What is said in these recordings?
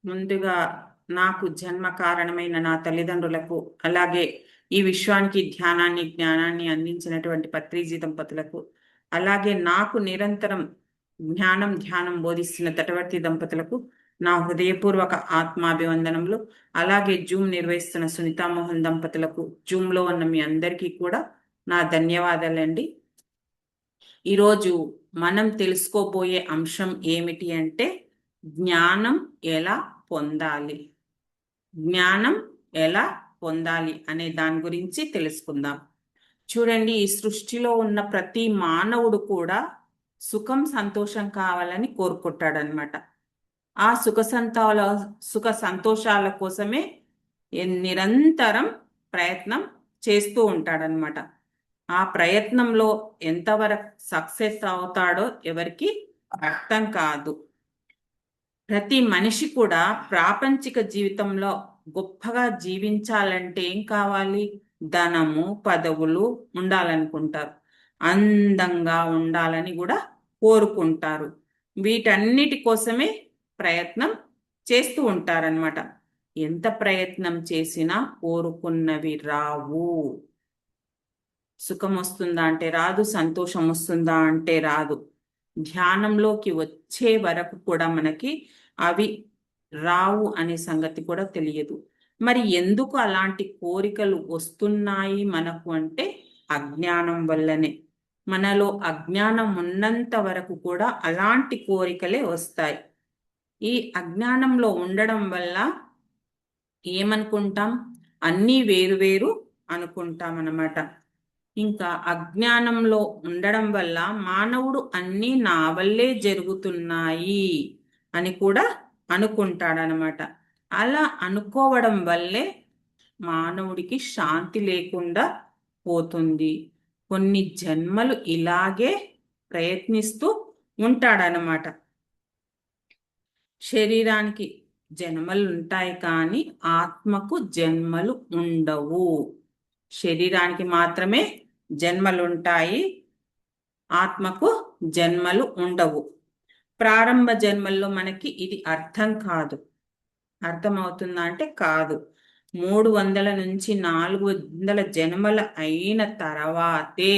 ముందుగా నాకు జన్మ కారణమైన నా తల్లిదండ్రులకు, అలాగే ఈ విశ్వానికి ధ్యానాన్ని, జ్ఞానాన్ని అందించినటువంటి పత్రిజీ దంపతులకు, అలాగే నాకు నిరంతరం జ్ఞానం, ధ్యానం బోధిస్తున్న తటవర్తి దంపతులకు నా హృదయపూర్వక ఆత్మాభివందనములు. అలాగే జూమ్ నిర్వహిస్తున్న సునీతామోహన్ దంపతులకు, జూమ్లో ఉన్న మీ అందరికీ కూడా నా ధన్యవాదాలండి. ఈరోజు మనం తెలుసుకోబోయే అంశం ఏమిటి అంటే, జ్ఞానం ఎలా పొందాలి, జ్ఞానం ఎలా పొందాలి అనే దాని గురించి తెలుసుకుందాం. చూడండి, ఈ సృష్టిలో ఉన్న ప్రతి మానవుడు కూడా సుఖం, సంతోషం కావాలని కోరుకుంటాడనమాట. ఆ సుఖ సంతోషాల కోసమే నిరంతరం ప్రయత్నం చేస్తూ ఉంటాడనమాట. ఆ ప్రయత్నంలో ఎంతవరకు సక్సెస్ అవుతాడో ఎవరికి అర్థం కాదు. ప్రతి మనిషి కూడా ప్రాపంచిక జీవితంలో గొప్పగా జీవించాలంటే ఏం కావాలి? ధనము, పదవులు ఉండాలనుకుంటారు. అందంగా ఉండాలని కూడా కోరుకుంటారు. వీటన్నిటి కోసమే ప్రయత్నం చేస్తూ ఉంటారనమాట. ఎంత ప్రయత్నం చేసినా కోరుకున్నవి రావు. సుఖం వస్తుందా అంటే రాదు, సంతోషం వస్తుందా అంటే రాదు. ధ్యానంలోకి వచ్చే వరకు కూడా మనకి అవి రావు అనే సంగతి కూడా తెలియదు. మరి ఎందుకు అలాంటి కోరికలు వస్తున్నాయి మనకు అంటే అజ్ఞానం వల్లనే. మనలో అజ్ఞానం ఉన్నంత వరకు కూడా అలాంటి కోరికలే వస్తాయి. ఈ అజ్ఞానంలో ఉండడం వల్ల ఏమనుకుంటాం? అన్నీ వేరు వేరు అనుకుంటాం అన్నమాట. ఇంకా అజ్ఞానంలో ఉండడం వల్ల మానవుడు అన్నీ నా వల్లే జరుగుతున్నాయి అని కూడా అనుకుంటాడనమాట. అలా అనుకోవడం వల్లే మానవుడికి శాంతి లేకుండా పోతుంది. కొన్ని జన్మలు ఇలాగే ప్రయత్నిస్తూ ఉంటాడనమాట. శరీరానికి జన్మలు ఉంటాయి కానీ ఆత్మకు జన్మలు ఉండవు. శరీరానికి మాత్రమే జన్మలుంటాయి, ఆత్మకు జన్మలు ఉండవు. ప్రారంభ జన్మల్లో మనకి ఇది అర్థం కాదు. అర్థమవుతుందా అంటే కాదు. 300 నుంచి 400 జన్మల అయిన తర్వాతే,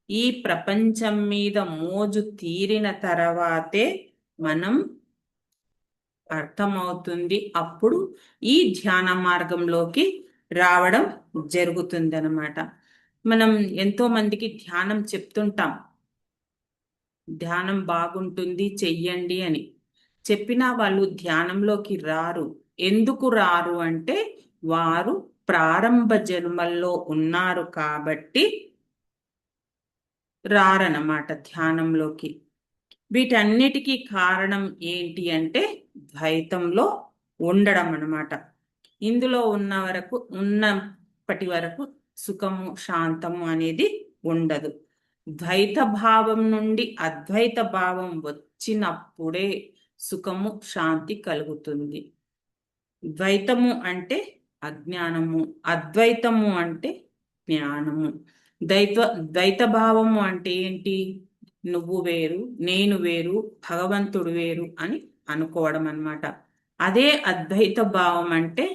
ఈ ప్రపంచం మీద మోజు తీరిన తర్వాతే మనం అర్థమవుతుంది. అప్పుడు ఈ ధ్యాన మార్గంలోకి రావడం జరుగుతుందన్నమాట. మనం ఎంతో మందికి ధ్యానం చెప్తుంటాం, ధ్యానం బాగుంటుంది చెయ్యండి అని. చెప్పినా వాళ్ళు ధ్యానంలోకి రారు. ఎందుకు రారు అంటే వారు ప్రారంభ జన్మల్లో ఉన్నారు కాబట్టి రారన్నమాట ధ్యానంలోకి. వీటన్నిటికీ కారణం ఏంటి అంటే ద్వైతంలో ఉండడం అన్నమాట. ఇందులో ఉన్నప్పటి వరకు సుఖము, శాంతము అనేది ఉండదు. ద్వైత భావం నుండి అద్వైత భావం వచ్చినప్పుడే సుఖము, శాంతి కలుగుతుంది. ద్వైతము అంటే అజ్ఞానము, అద్వైతము అంటే జ్ఞానము. ద్వైత భావము అంటే ఏంటి? నువ్వు వేరు, నేను వేరు, భగవంతుడు వేరు అని అనుకోవడం అన్నమాట. అదే అద్వైత భావం అంటే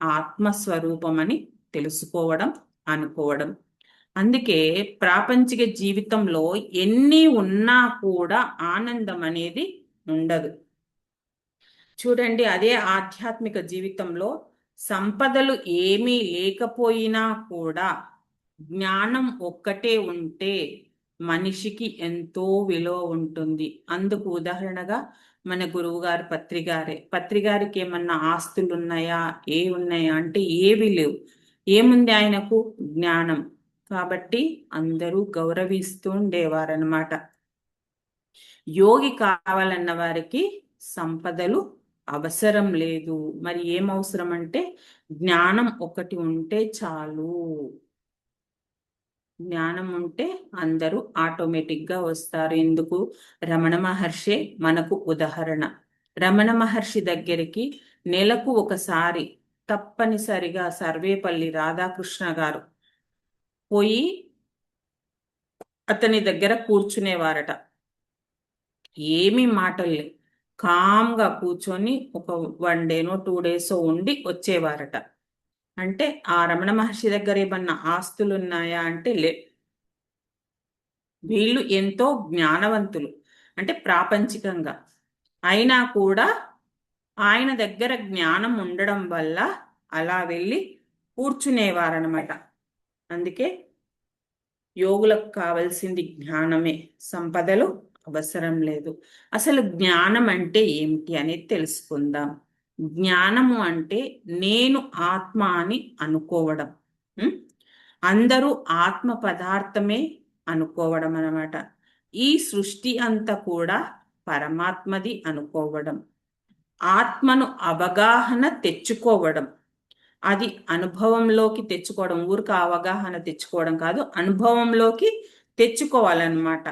ఆత్మస్వరూపం అని తెలుసుకోవడం, అనుకోవడం. అందుకే ప్రాపంచిక జీవితంలో ఎన్ని ఉన్నా కూడా ఆనందం అనేది ఉండదు. చూడండి, అదే ఆధ్యాత్మిక జీవితంలో సంపదలు ఏమీ లేకపోయినా కూడా జ్ఞానం ఒక్కటే ఉంటే మనిషికి ఎంతో విలువ ఉంటుంది. అందుకు ఉదాహరణగా మన గురువు గారు పత్రిగారికి ఏమన్నా ఆస్తులు ఉన్నాయా, ఉన్నాయా అంటే ఏవి లేవు. ఏముంది ఆయనకు? జ్ఞానం. కాబట్టి అందరూ గౌరవిస్తూ ఉండేవారనమాట. యోగి కావాలన్న వారికి సంపదలు అవసరం లేదు. మరి ఏం అవసరం అంటే జ్ఞానం ఒకటి ఉంటే చాలు. జ్ఞానం ఉంటే అందరూ ఆటోమేటిక్గా వస్తారు. ఎందుకు? రమణ మహర్షి మనకు ఉదాహరణ. రమణ మహర్షి దగ్గరికి నెలకు ఒకసారి తప్పనిసరిగా సర్వేపల్లి రాధాకృష్ణ గారు పోయి అతని దగ్గర కూర్చునేవారట. ఏమీ మాటలే, కామ్గా కూర్చొని ఒక 1 డేనో 2 డేసో ఉండి వచ్చేవారట. అంటే ఆ రమణ మహర్షి దగ్గర ఏమన్నా ఆస్తులు ఉన్నాయా అంటే వీళ్ళు ఎంతో జ్ఞానవంతులు, అంటే ప్రాపంచికంగా. అయినా కూడా ఆయన దగ్గర జ్ఞానం ఉండడం వల్ల అలా వెళ్ళి కూర్చునేవారనమాట. అందుకే యోగులకు కావలసింది జ్ఞానమే, సంపదలు అవసరం లేదు. అసలు జ్ఞానం అంటే ఏమిటి అనేది తెలుసుకుందాం. జ్ఞానము అంటే నేను ఆత్మ అని అనుకోవడం. ఉం? అందరూ ఆత్మ పదార్థమే అనుకోవడం అన్నమాట. ఈ సృష్టి అంతా కూడా పరమాత్మది అనుకోవడం, ఆత్మను అవగాహన తెచ్చుకోవడం. అది అనుభవంలోకి తెచ్చుకోవడం, ఊరికి అవగాహన తెచ్చుకోవడం కాదు, అనుభవంలోకి తెచ్చుకోవాలన్నమాట.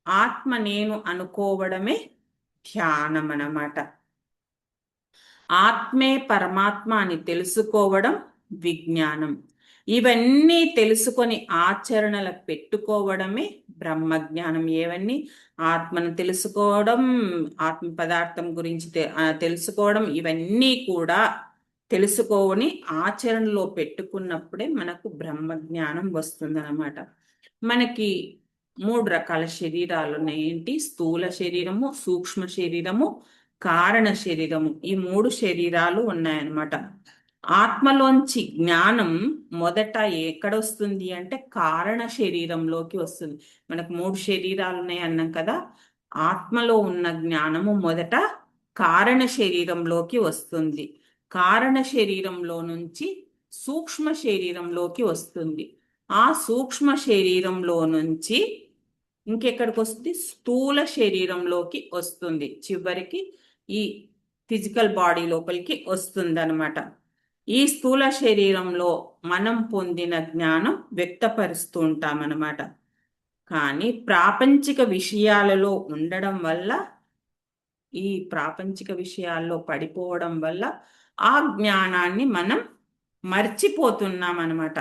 ఆత్మ నేను అనుకోవడమే ధ్యానం అన్నమాట. ఆత్మే పరమాత్మ అని తెలుసుకోవడం విజ్ఞానం. ఇవన్నీ తెలుసుకొని ఆచరణలో పెట్టుకోవడమే బ్రహ్మజ్ఞానం. ఏవన్నీ ఆత్మను తెలుసుకోవడం, ఆత్మ పదార్థం గురించి తెలుసుకోవడం, ఇవన్నీ కూడా తెలుసుకొని ఆచరణలో పెట్టుకున్నప్పుడే మనకు బ్రహ్మజ్ఞానం వస్తుందన్నమాట. మనకి 3 రకాల శరీరాలు ఉన్నాయి. ఏంటి? స్థూల శరీరము, సూక్ష్మ శరీరము, కారణ శరీరము. ఈ 3 శరీరాలు ఉన్నాయన్నమాట. ఆత్మలోంచి జ్ఞానం మొదట ఎక్కడొస్తుంది అంటే కారణ శరీరంలోకి వస్తుంది. మనకు 3 శరీరాలు ఉన్నాయి అన్నాం కదా. ఆత్మలో ఉన్న జ్ఞానము మొదట కారణ శరీరంలోకి వస్తుంది. కారణ శరీరంలో నుంచి సూక్ష్మ శరీరంలోకి వస్తుంది. ఆ సూక్ష్మ శరీరంలో నుంచి ఇంకెక్కడికి వస్తుంది? స్థూల శరీరంలోకి వస్తుంది. చివరికి ఈ ఫిజికల్ బాడీ లోపలికి వస్తుంది అనమాట. ఈ స్థూల శరీరంలో మనం పొందిన జ్ఞానం వ్యక్తపరుస్తూ ఉంటామన్నమాట. కానీ ప్రాపంచిక విషయాలలో ఉండడం వల్ల, ఈ ప్రాపంచిక విషయాల్లో పడిపోవడం వల్ల ఆ జ్ఞానాన్ని మనం మర్చిపోతున్నాం అన్నమాట.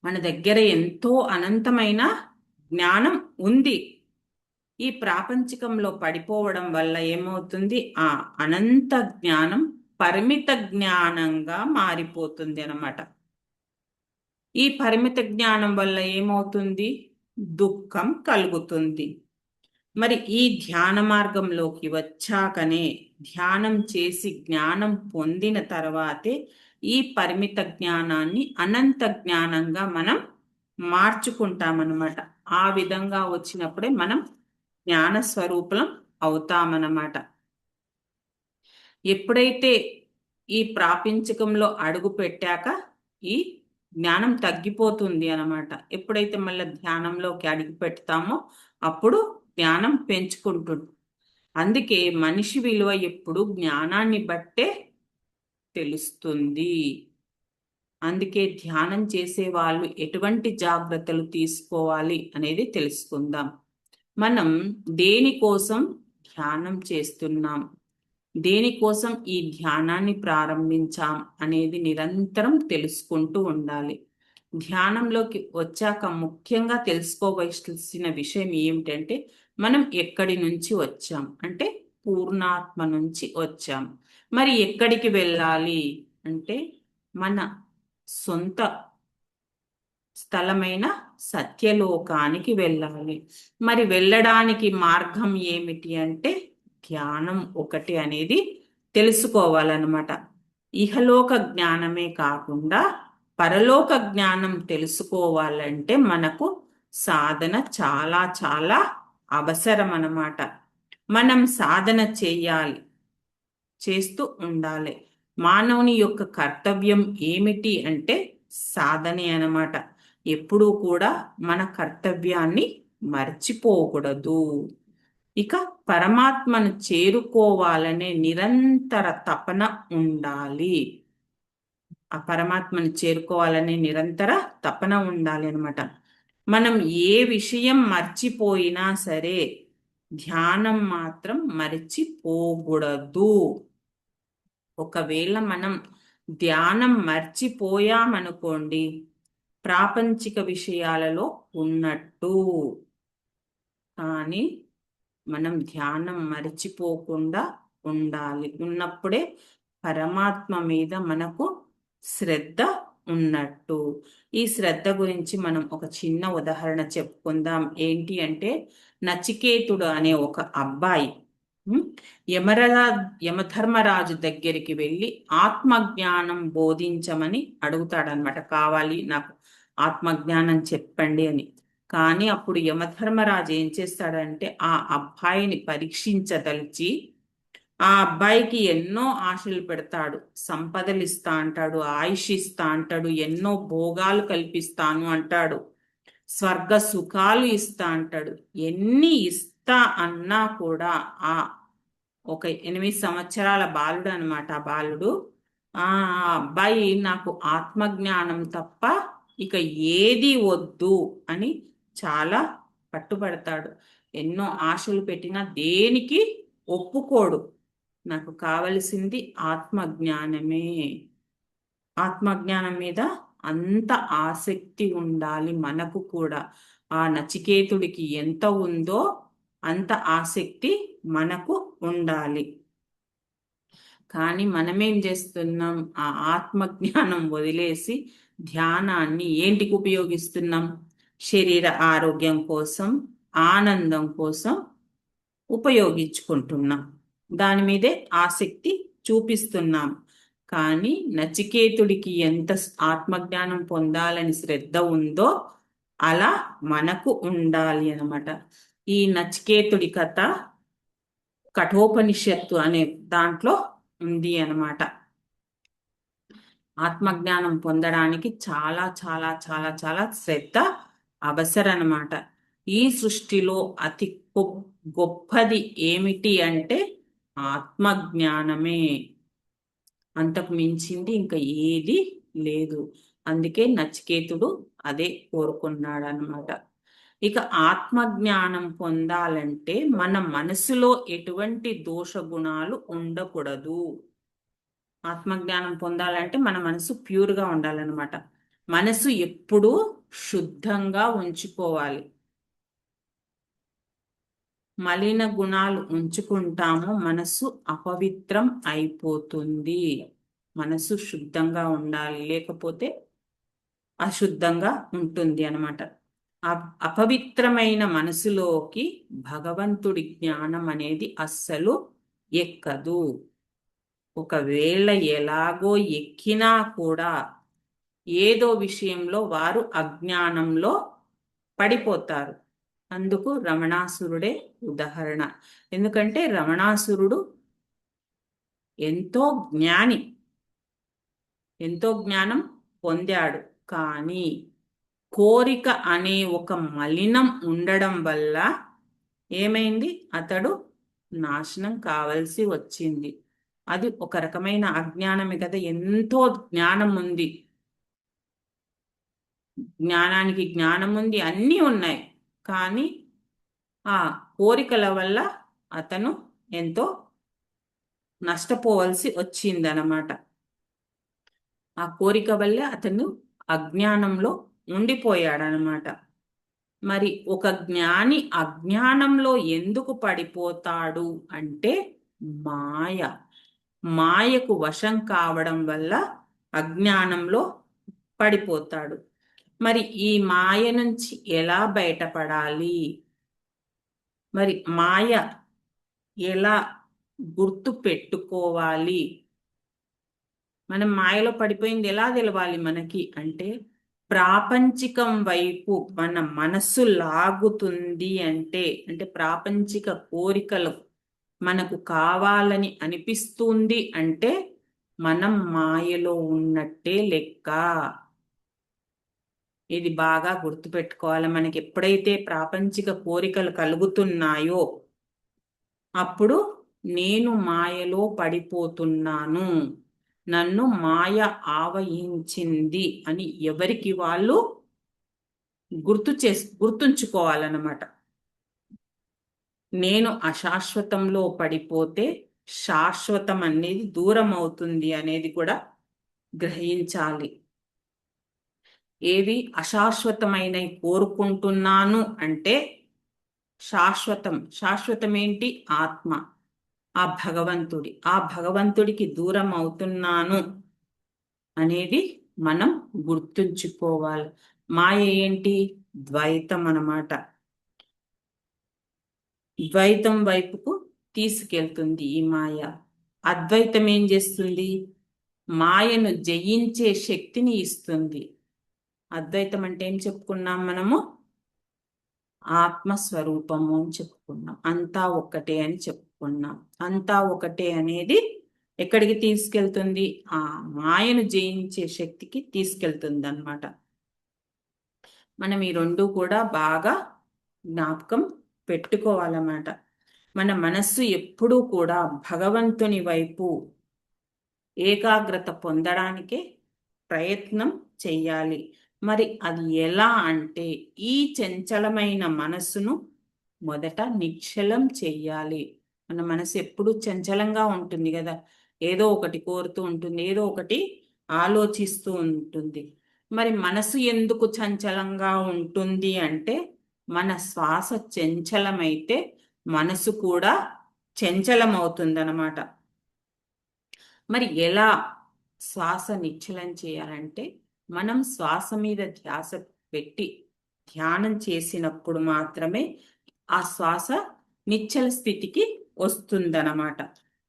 మన దగ్గర ఎంతో అనంతమైన జ్ఞానం ఉంది. ఈ ప్రాపంచికంలో పడిపోవడం వల్ల ఏమవుతుంది? ఆ అనంత జ్ఞానం పరిమిత జ్ఞానంగా మారిపోతుంది అన్నమాట. ఈ పరిమిత జ్ఞానం వల్ల ఏమవుతుంది? దుఃఖం కలుగుతుంది. మరి ఈ ధ్యాన మార్గంలోకి వచ్చాకనే, ధ్యానం చేసి జ్ఞానం పొందిన తర్వాతే ఈ పరిమిత జ్ఞానాన్ని అనంత జ్ఞానంగా మనం మార్చుకుంటామన్నమాట. ఆ విధంగా వచ్చినప్పుడే మనం జ్ఞాన స్వరూపం అవుతామన్నమాట. ఎప్పుడైతే ఈ ప్రాపంచికంలో అడుగు పెట్టాక ఈ జ్ఞానం తగ్గిపోతుంది అన్నమాట. ఎప్పుడైతే మళ్ళీ ధ్యానంలోకి అడుగు పెడతామో అప్పుడు జ్ఞానం పెంచుకుంటుంది. అందుకే మనిషి విలువ ఎప్పుడు జ్ఞానాన్ని బట్టే తెలుస్తుంది. అందుకే ధ్యానం చేసే వాళ్ళు ఎటువంటి జాగ్రత్తలు తీసుకోవాలి అనేది తెలుసుకుందాం. మనం దేనికోసం ధ్యానం చేస్తున్నాం, దేనికోసం ఈ ధ్యానాన్ని ప్రారంభించాం అనేది నిరంతరం తెలుసుకుంటూ ఉండాలి. ధ్యానంలోకి వచ్చాక ముఖ్యంగా తెలుసుకోవలసిన విషయం ఏమిటంటే, మనం ఎక్కడి నుంచి వచ్చాం అంటే పూర్ణాత్మ నుంచి వచ్చాం. మరి ఎక్కడికి వెళ్ళాలి అంటే మన సొంత స్థలమైన సత్యలోకానికి వెళ్ళాలి. మరి వెళ్ళడానికి మార్గం ఏమిటి అంటే ధ్యానం ఒకటి అనేది తెలుసుకోవాలన్నమాట. ఇహలోక జ్ఞానమే కాకుండా పరలోక జ్ఞానం తెలుసుకోవాలంటే మనకు సాధన చాలా చాలా అవసరం అన్నమాట. మనం సాధన చేయాలి, చేస్తూ ఉండాలి. మానవుని యొక్క కర్తవ్యం ఏమిటి అంటే సాధనే అన్నమాట. ఎప్పుడూ కూడా మన కర్తవ్యాన్ని మర్చిపోకూడదు. ఇక పరమాత్మను చేరుకోవాలనే నిరంతర తపన ఉండాలి. ఆ పరమాత్మను చేరుకోవాలనే నిరంతర తపన ఉండాలి అనమాట. మనం ఏ విషయం మర్చిపోయినా సరే ధ్యానం మాత్రం మర్చిపోకూడదు. ఒకవేళ మనం ధ్యానం మర్చిపోయామనుకోండి, ప్రాపంచిక విషయాలలో ఉన్నట్టు. కానీ మనం ధ్యానం మరిచిపోకుండా ఉండాలి. ఉన్నప్పుడే పరమాత్మ మీద మనకు శ్రద్ధ ఉన్నట్టు. ఈ శ్రద్ధ గురించి మనం ఒక చిన్న ఉదాహరణ చెప్పుకుందాం. ఏంటి అంటే, నచికేతుడు అనే ఒక అబ్బాయి ఉమ్, యమరరా యమధర్మరాజు దగ్గరికి వెళ్ళి ఆత్మజ్ఞానం బోధించమని అడుగుతాడనమాట. కావాలి నాకు ఆత్మజ్ఞానం చెప్పండి అని. కానీ అప్పుడు యమధర్మరాజు ఏం చేస్తాడంటే, ఆ అబ్బాయిని పరీక్షించదలిచి ఆ అబ్బాయికి ఎన్నో ఆశలు పెడతాడు. సంపదలు ఇస్తా అంటాడు, ఆయుష్ ఇస్తా అంటాడు, ఎన్నో భోగాలు కల్పిస్తాను అంటాడు, స్వర్గ సుఖాలు ఇస్తా అంటాడు. ఎన్ని ఇస్తా అన్నా కూడా ఆ ఒక 8 సంవత్సరాల బాలుడు అనమాట. ఆ బాలుడు ఆ అబ్బాయి నాకు ఆత్మజ్ఞానం తప్ప ఇక ఏది వద్దు అని చాలా పట్టుబడతాడు. ఎన్నో ఆశలు పెట్టినా దేనికి ఒప్పుకోడు. నాకు కావలసింది ఆత్మజ్ఞానమే. ఆత్మజ్ఞానం మీద అంత ఆసక్తి ఉండాలి మనకు కూడా. ఆ నచికేతుడికి ఎంత ఉందో అంత ఆసక్తి మనకు ఉండాలి. కానీ మనమేం చేస్తున్నాం? ఆ ఆత్మజ్ఞానం వదిలేసి ధ్యానాన్ని ఏంటికి ఉపయోగిస్తున్నాం? శరీర ఆరోగ్యం కోసం, ఆనందం కోసం ఉపయోగించుకుంటున్నాం. దాని మీదే ఆసక్తి చూపిస్తున్నాం. కానీ నచికేతుడికి ఎంత ఆత్మజ్ఞానం పొందాలని శ్రద్ధ ఉందో అలా మనకు ఉండాలి అన్నమాట. ఈ నచికేతుడి కథ కఠోపనిషత్తు అనే దాంట్లో ఉంది అన్నమాట. ఆత్మజ్ఞానం పొందడానికి చాలా చాలా చాలా చాలా శ్రద్ధ అవసరం అన్నమాట. ఈ సృష్టిలో అతి గొప్పది ఏమిటి అంటే ఆత్మజ్ఞానమే. అంతకు మించింది ఇంకా ఏది లేదు. అందుకే నచికేతుడు అదే కోరుకున్నాడు అన్నమాట. ఇక ఆత్మజ్ఞానం పొందాలంటే మన మనసులో ఎటువంటి దోష గుణాలు ఉండకూడదు. ఆత్మజ్ఞానం పొందాలంటే మన మనసు ప్యూర్గా ఉండాలన్నమాట. మనసు ఎప్పుడూ శుద్ధంగా ఉంచుకోవాలి. మలిన గుణాలు ఉంచుకుంటామో మనసు అపవిత్రం అయిపోతుంది. మనసు శుద్ధంగా ఉండాలి, లేకపోతే అశుద్ధంగా ఉంటుంది అన్నమాట. అపవిత్రమైన మనసులోకి భగవంతుడి జ్ఞానం అనేది అస్సలు ఎక్కదు. ఒకవేళ ఎలాగో ఎక్కినా కూడా ఏదో విషయంలో వారు అజ్ఞానంలో పడిపోతారు. అందుకు రమణాసురుడే ఉదాహరణ. ఎందుకంటే రమణాసురుడు ఎంతో జ్ఞాని, ఎంతో జ్ఞానం పొందాడు. కానీ కోరిక అనే ఒక మలినం ఉండడం వల్ల ఏమైంది? అతడు నాశనం కావలసి వచ్చింది. అది ఒక రకమైన అజ్ఞానమే కదా. ఎంతో జ్ఞానం ఉంది, జ్ఞానానికి జ్ఞానం ఉంది, అన్నీ ఉన్నాయి. కానీ ఆ కోరికల వల్ల అతను ఎంతో నష్టపోవలసి వచ్చిందనమాట. ఆ కోరిక వల్లే అతను అజ్ఞానంలో ఉండిపోయాడనమాట. మరి ఒక జ్ఞాని అజ్ఞానంలో ఎందుకు పడిపోతాడు అంటే మాయ. మాయకు వశం కావడం వల్ల అజ్ఞానంలో పడిపోతాడు. మరి ఈ మాయ నుంచి ఎలా బయటపడాలి? మరి మాయ ఎలా గుర్తు పెట్టుకోవాలి? మనం మాయలో పడిపోయింది ఎలా తెలవాలి మనకి అంటే, ప్రాపంచికం వైపు మన మనస్సు లాగుతుంది అంటే ప్రాపంచిక కోరికలు మనకు కావాలని అనిపిస్తుంది అంటే మనం మాయలో ఉన్నట్టే లెక్క. ఇది బాగా గుర్తుపెట్టుకోవాలి. మనకి ఎప్పుడైతే ప్రాపంచిక కోరికలు కలుగుతున్నాయో అప్పుడు నేను మాయలో పడిపోతున్నాను, నన్ను మాయ ఆవహించింది అని ఎవరికి వాళ్ళు గుర్తుంచుకోవాలన్నమాట. నేను అశాశ్వతంలో పడిపోతే శాశ్వతం అనేది దూరం అవుతుంది అనేది కూడా గ్రహించాలి. ఏవి అశాశ్వతమైన కోరుకుంటున్నాను అంటే శాశ్వతం. శాశ్వతం ఏంటి? ఆత్మ, ఆ భగవంతుడికి దూరం అవుతున్నాను అనేది మనం గుర్తుంచుకోవాలి. మాయ ఏంటి? ద్వైతం అన్నమాట. ద్వైతం వైపుకు తీసుకెళ్తుంది ఈ మాయ. అద్వైతం ఏం చేస్తుంది? మాయను జయించే శక్తిని ఇస్తుంది. అద్వైతం అంటే ఏం చెప్పుకున్నాం మనము? ఆత్మస్వరూపము అని చెప్పుకున్నాం. అంతా ఒక్కటే అని చెప్పుకున్నాం. అంతా ఒకటే అనేది ఎక్కడికి తీసుకెళ్తుంది? ఆ మాయను జయించే శక్తికి తీసుకెళ్తుంది అన్నమాట. మనం ఈ రెండు కూడా బాగా జ్ఞాపకం పెట్టుకోవాలన్నమాట. మన మనస్సు ఎప్పుడూ కూడా భగవంతుని వైపు ఏకాగ్రత పొందడానికే ప్రయత్నం చెయ్యాలి. మరి అది ఎలా అంటే, ఈ చంచలమైన మనస్సును మొదట నిశ్చలం చెయ్యాలి. మన మనసు ఎప్పుడు చంచలంగా ఉంటుంది కదా, ఏదో ఒకటి కోరుతూ ఉంటుంది, ఏదో ఒకటి ఆలోచిస్తూ ఉంటుంది. మరి మనసు ఎందుకు చంచలంగా ఉంటుంది అంటే, మన శ్వాస చంచలమైతే మనసు కూడా చంచలమవుతుందన్నమాట. మరి ఎలా శ్వాస నిశ్చలం చేయాలంటే, మనం శ్వాస మీద ధ్యాస పెట్టి ధ్యానం చేసినప్పుడు మాత్రమే ఆ శ్వాస నిశ్చల స్థితికి వస్తుందన్నమాట.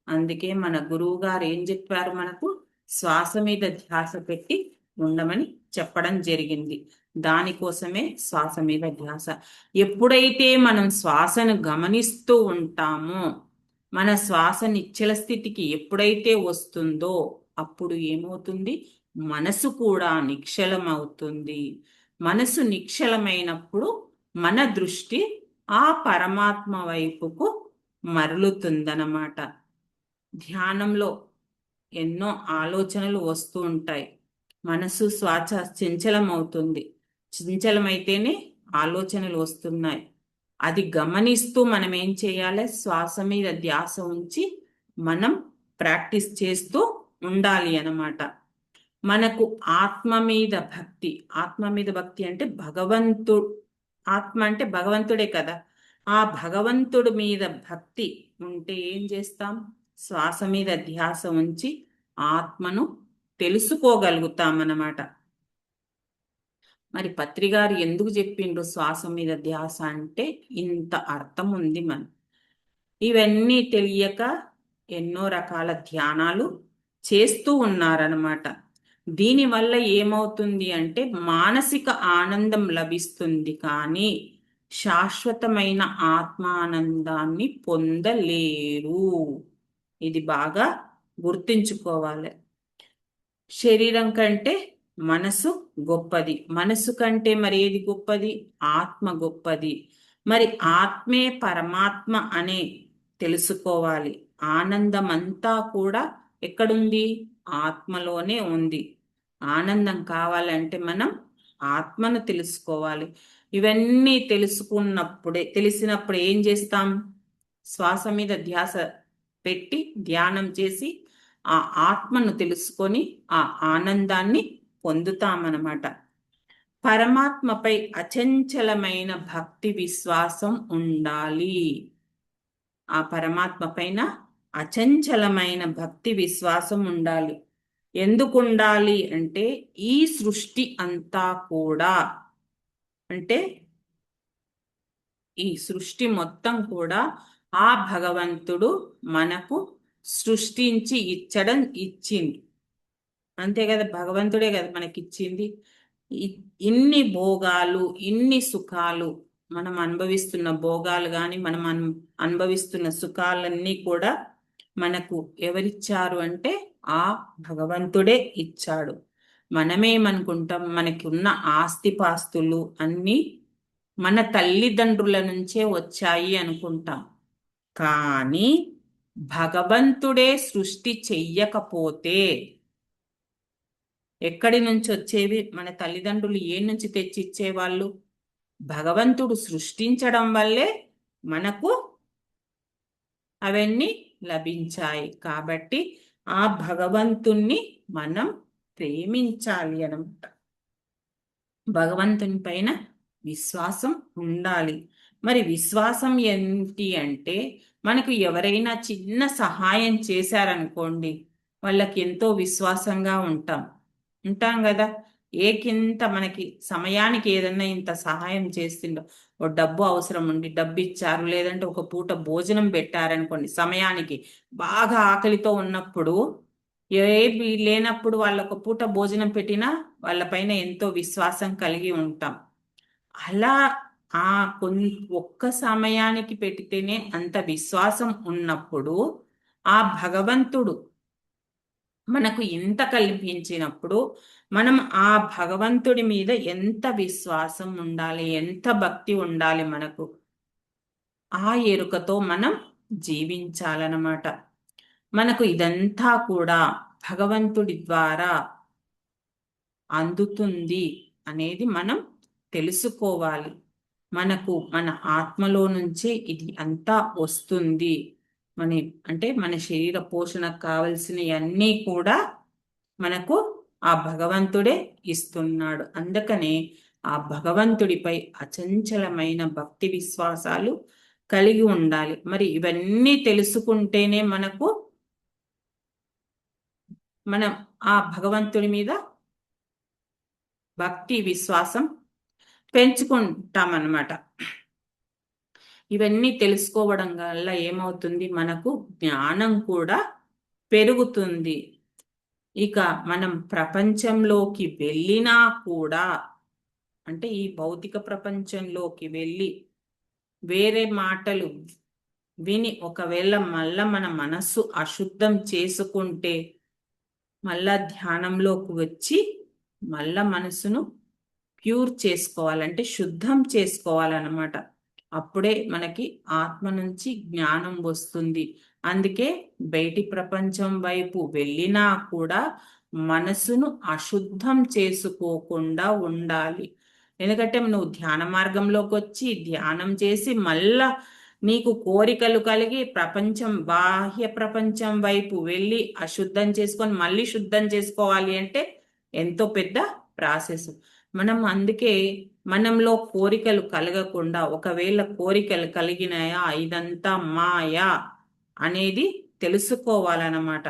అందుకే మన గురువు గారు ఏం చెప్పారు మనకు? శ్వాస మీద ధ్యాస పెట్టి ఉండమని చెప్పడం జరిగింది. దానికోసమే శ్వాస మీద ధ్యాస. ఎప్పుడైతే మనం శ్వాసను గమనిస్తూ ఉంటామో, మన శ్వాస నిశ్చల స్థితికి ఎప్పుడైతే వస్తుందో అప్పుడు ఏమవుతుంది? మనసు కూడా నిశ్చలం అవుతుంది. మనసు నిశ్చలమైనప్పుడు మన దృష్టి ఆ పరమాత్మ వైపుకు మరలుతుందన్నమాట. ధ్యానంలో ఎన్నో ఆలోచనలు వస్తూ ఉంటాయి. మనసు శ్వాస చంచలం అవుతుంది. చంచలమైతేనే ఆలోచనలు వస్తున్నాయి. అది గమనిస్తూ మనం ఏం చేయాలి? శ్వాస మీద ధ్యాస ఉంచి మనం ప్రాక్టీస్ చేస్తూ ఉండాలి అన్నమాట. మనకు ఆత్మ మీద భక్తి. ఆత్మ మీద భక్తి అంటే ఆత్మ అంటే భగవంతుడే కదా. ఆ భగవంతుడి మీద భక్తి ఉంటే ఏం చేస్తాం? శ్వాస మీద ధ్యాస ఉంచి ఆత్మను తెలుసుకోగలుగుతామన్నమాట. మరి పత్రిగారు ఎందుకు చెప్పిండ్రు శ్వాస మీద ధ్యాస అంటే? ఇంత అర్థం ఉంది. ఇవన్నీ తెలియక ఎన్నో రకాల ధ్యానాలు చేస్తూ ఉన్నారనమాట. దీనివల్ల ఏమవుతుంది అంటే, మానసిక ఆనందం లభిస్తుంది, కానీ శాశ్వతమైన ఆత్మానందాన్ని పొందలేరు. ఇది బాగా గుర్తుంచుకోవాలి. శరీరం కంటే మనసు గొప్పది. మనసు కంటే మరి ఏది గొప్పది? ఆత్మ గొప్పది. మరి ఆత్మే పరమాత్మ అనే తెలుసుకోవాలి. ఆనందం అంతా కూడా ఎక్కడుంది? ఆత్మలోనే ఉంది. ఆనందం కావాలంటే మనం ఆత్మను తెలుసుకోవాలి. ఇవన్నీ తెలిసినప్పుడు ఏం చేస్తాం? శ్వాస మీద ధ్యాస పెట్టి ధ్యానం చేసి ఆ ఆత్మను తెలుసుకొని ఆ ఆనందాన్ని పొందుతామన్నమాట. పరమాత్మపై అచంచలమైన భక్తి విశ్వాసం ఉండాలి. ఆ పరమాత్మ పైన అచంచలమైన భక్తి విశ్వాసం ఉండాలి. ఎందుకు ఉండాలి అంటే, ఈ సృష్టి అంతా కూడా, అంటే ఈ సృష్టి మొత్తం కూడా ఆ భగవంతుడు మనకు సృష్టించి ఇచ్చింది. అంతే కదా, భగవంతుడే కదా మనకిచ్చింది. ఇన్ని భోగాలు, ఇన్ని సుఖాలు, మనం అనుభవిస్తున్న భోగాలు కానీ మనం అనుభవిస్తున్న సుఖాలన్నీ కూడా మనకు ఎవరిచ్చారు అంటే ఆ భగవంతుడే ఇచ్చాడు. మనమేమనుకుంటాం? మనకి ఉన్న ఆస్తిపాస్తులు అన్నీ మన తల్లిదండ్రుల నుంచే వచ్చాయి అనుకుంటాం. కానీ భగవంతుడే సృష్టి చెయ్యకపోతే ఎక్కడి నుంచి వచ్చేవి? మన తల్లిదండ్రులు ఏ నుంచి తెచ్చిచ్చేవాళ్ళు? భగవంతుడు సృష్టించడం వల్లే మనకు అవన్నీ లభించాయి. కాబట్టి ఆ భగవంతుణ్ణి మనం ప్రేమించాలి అన్నమాట. భగవంతుని పైన విశ్వాసం ఉండాలి. మరి విశ్వాసం ఏంటి అంటే మనకు ఎవరైనా చిన్న సహాయం చేశారనుకోండి, వాళ్ళకి ఎంతో విశ్వాసంగా ఉంటాం కదా. ఏకింత మనకి సమయానికి ఏదన్నా ఇంత సహాయం చేస్తుండో, ఓ డబ్బు అవసరం ఉండి డబ్బు ఇచ్చారు, లేదంటే ఒక పూట భోజనం పెట్టారనుకోండి సమయానికి, బాగా ఆకలితో ఉన్నప్పుడు, ఏవి లేనప్పుడు వాళ్ళొక పూట భోజనం పెట్టినా వాళ్ళపైన ఎంతో విశ్వాసం కలిగి ఉంటాం. అలా ఆ కొన్ ఒక్క సమయానికి పెడితేనే అంత విశ్వాసం ఉన్నప్పుడు ఆ భగవంతుడు మనకు ఇంత కల్పించినప్పుడు మనం ఆ భగవంతుడి మీద ఎంత విశ్వాసం ఉండాలి, ఎంత భక్తి ఉండాలి మనకు. ఆ ఎరుకతో మనం జీవించాలన్నమాట. మనకు ఇదంతా కూడా భగవంతుడి ద్వారా అందుతుంది అనేది మనం తెలుసుకోవాలి. మనకు మన ఆత్మలో నుంచే ఇది అంతా వస్తుంది. మన అంటే మన శరీర పోషణకు కావలసినవన్నీ కూడా మనకు ఆ భగవంతుడే ఇస్తున్నాడు. అందుకనే ఆ భగవంతుడిపై అచంచలమైన భక్తి విశ్వాసాలు కలిగి ఉండాలి. మరి ఇవన్నీ తెలుసుకుంటేనే మనం ఆ భగవంతుడి మీద భక్తి విశ్వాసం పెంచుకుంటామన్నమాట. ఇవన్నీ తెలుసుకోవడం వల్ల ఏమవుతుంది, మనకు జ్ఞానం కూడా పెరుగుతుంది. ఇక మనం ప్రపంచంలోకి వెళ్ళినా కూడా, అంటే ఈ భౌతిక ప్రపంచంలోకి వెళ్ళి వేరే మాటలు విని ఒకవేళ మళ్ళా మన మనస్సు అశుద్ధం చేసుకుంటే, మళ్ళా ధ్యానంలోకి వచ్చి మళ్ళా మనసును ప్యూర్ చేసుకోవాలంటే శుద్ధం చేసుకోవాలన్నమాట. అప్పుడే మనకి ఆత్మ నుంచి జ్ఞానం వస్తుంది. అందుకే బయటి ప్రపంచం వైపు వెళ్ళినా కూడా మనసును అశుద్ధం చేసుకోకుండా ఉండాలి. ఎందుకంటే నువ్వు ధ్యాన మార్గంలోకి వచ్చి ధ్యానం చేసి మళ్ళా నీకు కోరికలు కలిగి బాహ్య ప్రపంచం వైపు వెళ్ళి అశుద్ధం చేసుకొని మళ్ళీ శుద్ధం చేసుకోవాలి అంటే ఎంతో పెద్ద ప్రాసెస్. మనం అందుకే మనంలో కోరికలు కలగకుండా, ఒకవేళ కోరికలు కలిగినాయా ఇదంతా మాయా అనేది తెలుసుకోవాలన్నమాట.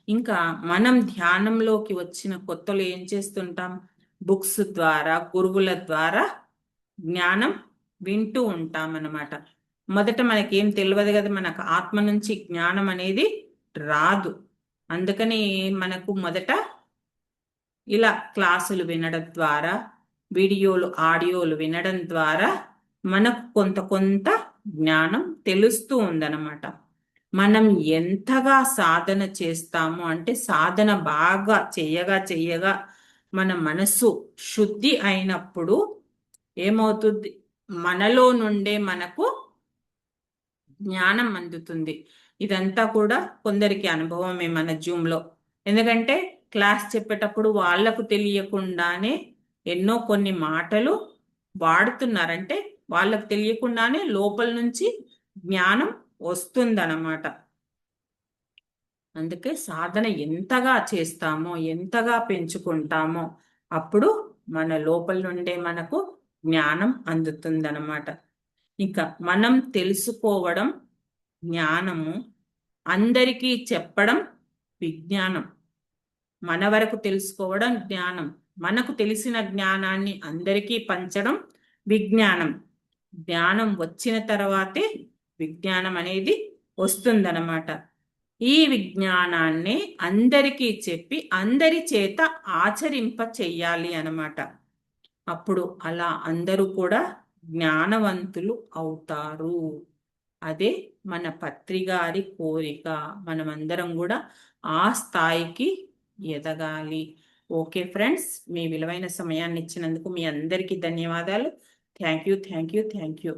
ఇంకా మనం ధ్యానంలోకి వచ్చిన కొత్తలో ఏం చేస్తుంటాం, బుక్స్ ద్వారా గురువుల ద్వారా జ్ఞానం వింటూ ఉంటాం అన్నమాట. మొదట మనకేం తెలియదు కదా, మనకు ఆత్మ నుంచి జ్ఞానం అనేది రాదు. అందుకని మనకు మొదట ఇలా క్లాసులు వినడం ద్వారా, వీడియోలు ఆడియోలు వినడం ద్వారా మనకు కొంత జ్ఞానం తెలుస్తూ ఉందన్నమాట. మనం ఎంతగా సాధన చేస్తాము అంటే, సాధన బాగా చెయ్యగా మన మనస్సు శుద్ధి అయినప్పుడు ఏమవుతుంది, మనలో నుండే మనకు జ్ఞానం అందుతుంది. ఇదంతా కూడా కొందరికి అనుభవమే మన జూమ్లో. ఎందుకంటే క్లాస్ చెప్పేటప్పుడు వాళ్లకు తెలియకుండానే ఎన్నో కొన్ని మాటలు వాడుతున్నారంటే వాళ్ళకు తెలియకుండానే లోపల నుంచి జ్ఞానం వస్తుందన్నమాట. అందుకే సాధన ఎంతగా చేస్తామో, ఎంతగా పెంచుకుంటామో అప్పుడు మన లోపల నుండే మనకు జ్ఞానం అందుతుందన్నమాట. ఇంకా మనం తెలుసుకోవడం జ్ఞానము, అందరికీ చెప్పడం విజ్ఞానం. మన వరకు తెలుసుకోవడం జ్ఞానం, మనకు తెలిసిన జ్ఞానాన్ని అందరికీ పంచడం విజ్ఞానం. జ్ఞానం వచ్చిన తర్వాతే విజ్ఞానం అనేది వస్తుందన్నమాట. ఈ విజ్ఞానాన్ని అందరికీ చెప్పి అందరి చేత ఆచరింప చెయ్యాలి అన్నమాట. అప్పుడు అలా అందరూ కూడా జ్ఞానవంతులు అవుతారు. అదే మన పత్రిగారి కోరిక. మనమందరం కూడా ఆ స్థాయికి ఎదగాలి. ఓకే ఫ్రెండ్స్, మీ విలువైన సమయాన్ని ఇచ్చినందుకు మీ అందరికీ ధన్యవాదాలు. Thank you.